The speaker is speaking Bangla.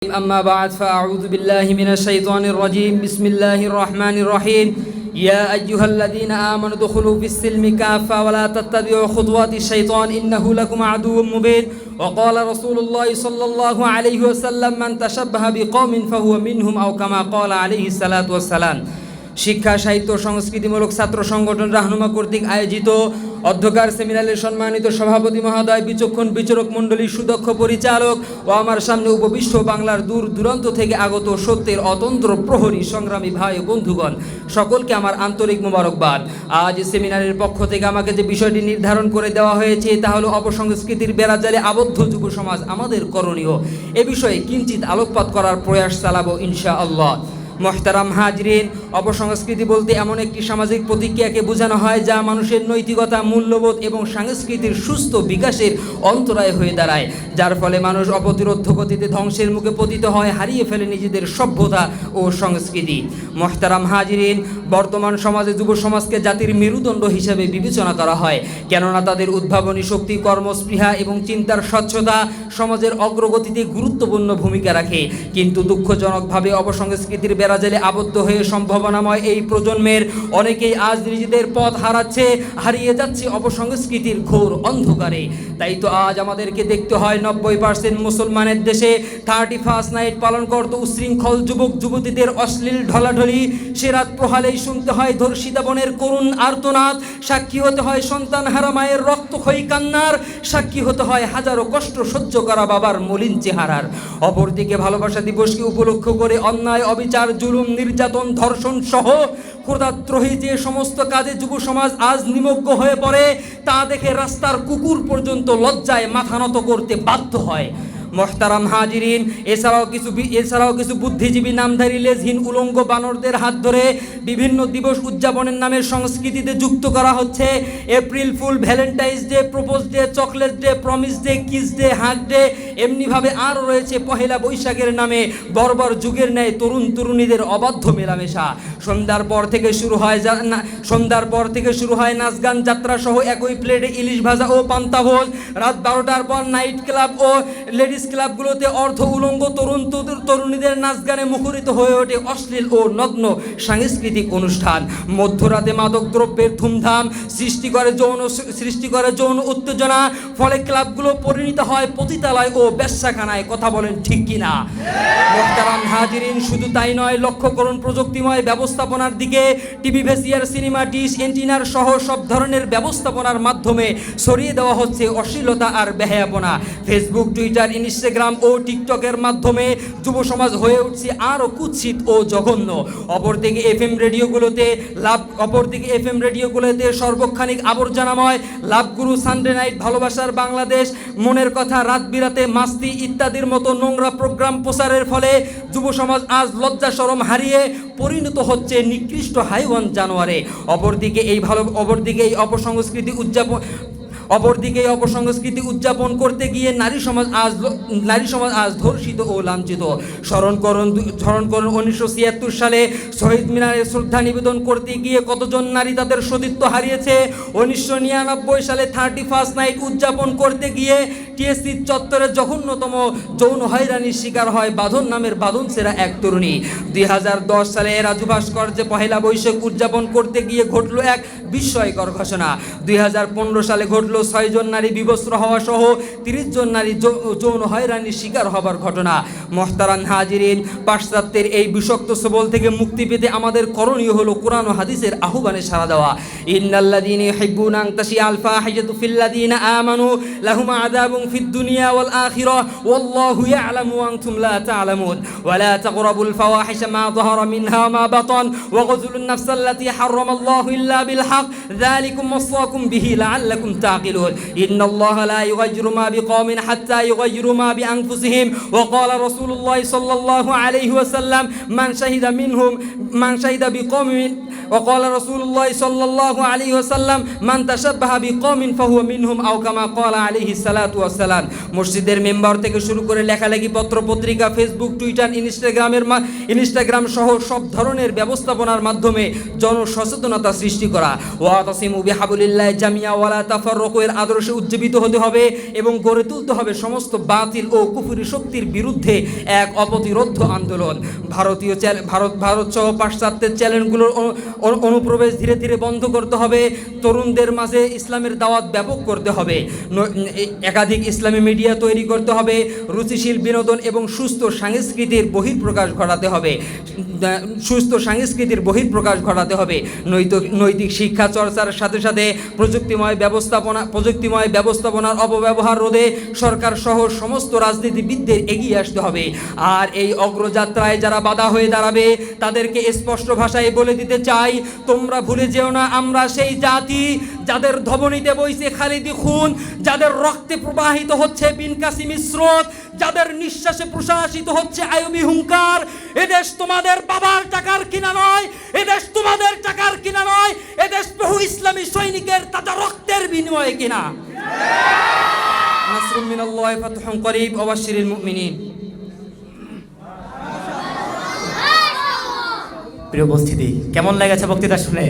أما بعد فأعوذ بالله من الشيطان الرجيم بسم الله الرحمن الرحيم يا أيها الذين آمنوا ادخلوا في السلم كافة ولا تتبعوا خطوات الشيطان إنه لكم عدو مبين وقال رسول الله صلى الله عليه وسلم من تشبه بقوم فهو منهم أو كما قال عليه الصلاة والسلام শিক্ষা সাহিত্য সংস্কৃতিমূলক ছাত্র সংগঠন রাহনুমা কর্তৃক আয়োজিত অধ্যকার সেমিনারের সম্মানিত সভাপতি মহোদয়, বিচক্ষণ বিচারক মণ্ডলী, সুদক্ষ পরিচালক ও আমার সামনে উপবিষ্ট বাংলার দূর দূরান্ত থেকে আগত সত্যের অতন্ত্র প্রহরী সংগ্রামী ভাই ও বন্ধুগণ, সকলকে আমার আন্তরিক মোবারকবাদ। আজ সেমিনারের পক্ষ থেকে আমাকে যে বিষয়টি নির্ধারণ করে দেওয়া হয়েছে তা হলো অপসংস্কৃতির বেড়াজালে আবদ্ধ যুব সমাজ আমাদের করণীয়। এ বিষয়ে কিঞ্চিত আলোকপাত করার প্রয়াস চালাবো ইনশাআল্লাহ। মোহতারাম হাজরিন, অপসংস্কৃতি বলতে এমন একটি সামাজিক প্রতিক্রিয়াকে বোঝানো হয় যা মানুষের নৈতিকতা, মূল্যবোধ এবং সংস্কৃতির সুস্থ বিকাশের অন্তরায় হয়ে দাঁড়ায়, যার ফলে মানুষ অপ্রতিরোধ্য গতিতে ধ্বংসের মুখে পতিত হয়, হারিয়ে ফেলে নিজেদের সভ্যতা ও সংস্কৃতি। মোহতারাম হাজরিন, বর্তমান সমাজে যুব সমাজকে জাতির মেরুদণ্ড হিসেবে বিবেচনা করা হয়, কেননা তাদের উদ্ভাবনী শক্তি, কর্মস্পৃহা এবং চিন্তার স্বচ্ছতা সমাজের অগ্রগতিতে গুরুত্বপূর্ণ ভূমিকা রাখে। কিন্তু দুঃখজনকভাবে অপসংস্কৃতির বেড়াজালে আবদ্ধ হয়ে সম্ভাবনাময় এই প্রজন্মের অনেকেই আজ নিজেদের পথ হারিয়ে যাচ্ছে অপসংস্কৃতির ঘোর অন্ধকারে। তাই তো আজ আমাদেরকে দেখতে হয় 90% মুসলমানের দেশে 31st নাইট পালন করত উশৃঙ্খল যুবক যুবতীদের অশ্লীল ঢলাঢলি। সে রাত প্রহালেই শুনতে হয় ধর্ষিতা বোনের করুণ আর্তনাদ, সাক্ষী হতে হয় সন্তান হারা মায়ের রক্তক্ষয়ী কান্নার, সাক্ষী হতে হয় হাজারো কষ্ট সহ্য করা বাবার মলিন চেহারার। অপরদিকে ভালোবাসা দিবসকে উপলক্ষ করে অন্যায়, অবিচার, জুলুম, নির্যাতন, ধর্ষণ সহ ক্ষুধাদ্রোহী যে সমস্ত কাজে যুব সমাজ আজ নিমগ্ন হয়ে পড়ে তা দেখে রাস্তার কুকুর পর্যন্ত লজ্জায় মাথা নত করতে বাধ্য হয়। মোহতারাম হাজিরিন, এছাড়াও কিছু বুদ্ধিজীবী নামধারী লেজহীন উলঙ্গ বানরদের হাত ধরে বিভিন্ন দিবস উদযাপনের নামে সংস্কৃতিতে যুক্ত করা হচ্ছে। April fool, Valentine's day, propose day, chocolate day, promise day, kiss day, hug day, এমনিভাবে আরও রয়েছে পহেলা বৈশাখের নামে বর্বর যুগের ন্যায় তরুণ তরুণীদের অবাধ্য মেলামেশা। সন্ধ্যার পর থেকে শুরু হয় নাচ গান, যাত্রা সহ একই প্লেটে ইলিশ ভাজা ও পান্তাভোজ। রাত 12টার পর নাইট ক্লাব ও লেডিস ক্লাবগুলোতে অর্ধ উলঙ্গ তরুণীদের নাচ গানে মুখরিত হয়ে ওঠে অশ্লীল ও নগ্ন সাংস্কৃতিক অনুষ্ঠান। মধ্যরাতে মাদক দ্রব্যের ধুমধাম সৃষ্টি করে যৌন উত্তেজনা, ফলে ক্লাবগুলো পরিণত হয় পতিতালয় ও বেশ্যাখানায়। কথা বলেন ঠিক কিনা? মোহতারাম হাজিরিন, শুধু তাই নয়, লক্ষ্য করুন প্রযুক্তিময় ব্যবস্থাপনার দিকে। টিভি, ভিসিআর, সিনেমা, ডিশ, এন্টিনার সহ সব ধরনের ব্যবস্থাপনার মাধ্যমে ছড়িয়ে দেওয়া হচ্ছে অশ্লীলতা আর বেহায়াপনা। ফেসবুক, টুইটার, ইনস্টাগ্রাম ও টিকটকের মাধ্যমে যুব সমাজ হয়ে উঠছে আরও কুৎসিত ও জঘন্য। অপরদিকে এফএম রেডিওগুলোতে সর্বক্ষণিক আবর্জনাময় লাভগুরু, সানডে নাইট, ভালোবাসার বাংলাদেশ, মনের কথা, রাত বিরাতে, মাস্তি ইত্যাদির মতো নোংরা প্রোগ্রাম প্রচারের ফলে যুব সমাজ আজ লজ্জা শরম হারিয়ে পরিণত হচ্ছে নিকৃষ্ট হাইওয়ান জানোয়ারে। অপরদিকে এই অপসংস্কৃতি উদযাপন করতে গিয়ে নারী সমাজ আজ ধর্ষিত ও লাঞ্ছিত। স্মরণ করুন 1976 সালে শহীদ মিনারে শ্রদ্ধা নিবেদন করতে গিয়ে কতজন নারী তাদের সতীত্ব হারিয়েছে। 1999 সালে 31st নাইট উদযাপন করতে গিয়ে টিএসসি চত্বরে জঘন্যতম যৌন হয়রানির শিকার হয় বাঁধন নামের বাঁধন সেরা এক তরুণী। 2010 সালে রাজু ভাস্কর্যে পহেলা বৈশাখ উদযাপন করতে গিয়ে ঘটল এক বিস্ময়কর ঘটনা। 2015 সালে ঘটল 6 জন নারী বিবস্ত্র হওয়া সহ 30 জন নারী যৌন হয়রানির শিকার হবার ঘটনা। মোহতারাম হাজিরিন, পাশ্চাত্যের এই বিষাক্ত সবল থেকে মুক্তি পেতে আমাদের করণীয় হলো কোরআন ও হাদিসের আহ্বানে সাড়া দেওয়া। ইন্নাল্লাযীনা ইউহিব্বুনা আন তাশিআল ফাহিশাতু ফিল্লাযীনা আমানু লাহুম আযাবুন ফিদ দুনিয়া ওয়াল আখিরাহ ওয়াল্লাহু ইয়া'লামু ওয়া আনতুম লা তা'লামুন ওয়া লা তাকরাবুল ফাওয়াহিশা মা যাহারা মিনহা ওয়া মা বাতান ওয়া গযুলুন নাফসাল্লাতী হারামাল্লাহু ইল্লা বিল হক যালিকুম ওয়াসাকুম বিহি লা'আল্লাকুম তা'কিলুন। ইন্নাল্লাহা লা ইউগাইয়িরু মা বিকওমিন হাত্তা ইউগাইয়িরু মা বিআনফুসিহিম ওয়া ক্বালা রাসূলুল্লাহ সাল্লাল্লাহু আলাইহি ওয়াসাল্লাম মান শাহিদা وقال رسول الله صلى الله عليه وسلم من تشبه بقوم فهو منهم أو كما قال عليه الصلاة والسلام। মসজিদের মেম্বার থেকে শুরু করে লেখালেখি, পত্র পত্রিকা, ফেসবুক, টুইটার, ইনস্টাগ্রাম সহ সব ধরনের ব্যবস্থাপনার মাধ্যমে জনসচেতনতা সৃষ্টি করা। ওয়াতাসিমু বিহাবলিল্লাহি জামিয়া ওয়ালা তাফাররাকু এর আদর্শে উজ্জীবিত হতে হবে এবং গড়ে তুলতে হবে সমস্ত বাতিল ও কুফরি শক্তির বিরুদ্ধে এক অপ্রতিরোধ্য আন্দোলন। ভারত সহ পাশ্চাত্যের চ্যানেলগুলোর অনুপ্রবেশ ধীরে ধীরে বন্ধ করতে হবে। তরুণদের মাঝে ইসলামের দাওয়াত ব্যাপক করতে হবে। একাধিক ইসলামী মিডিয়া তৈরি করতে হবে। রুচিশীল বিনোদন এবং সুস্থ সংস্কৃতির বহিঃপ্রকাশ ঘটাতে হবে। নৈতিক শিক্ষা চর্চার সাথে সাথে প্রযুক্তিময় ব্যবস্থাপনার অপব্যবহার রোধে সরকার সহ সমস্ত রাজনীতিবিদদের এগিয়ে আসতে হবে। আর এই অগ্রযাত্রায় যারা বাধা হয়ে দাঁড়াবে তাদেরকে স্পষ্ট ভাষায় বলে দিতে চাই, তোমরা ভুলে যেও না আমরা সেই জাতি যাদের ধমনীতে বইছে খালিদি খুন, যাদের রক্তে প্রবাহিত হচ্ছে বিন কাসিমি স্রোত, যাদের নিঃশ্বাসে প্রশাসিত হচ্ছে আয়ুবী হুঙ্কার। এদেশ তোমাদের বাবার টাকার কিনা নয়, এদেশ তোমাদের টাকার কিনা নয়, এদেশ বহু ইসলামী সৈনিকের তাজা রক্তের বিনিময়ে কিনা। নাসরুম মিনাল্লাহি ফাতহুন করিব ওয়া বাশশিরিল মুমিনিন। প্রিয় উপস্থিতি, কেমন লেগেছে বক্তৃতা শুনে?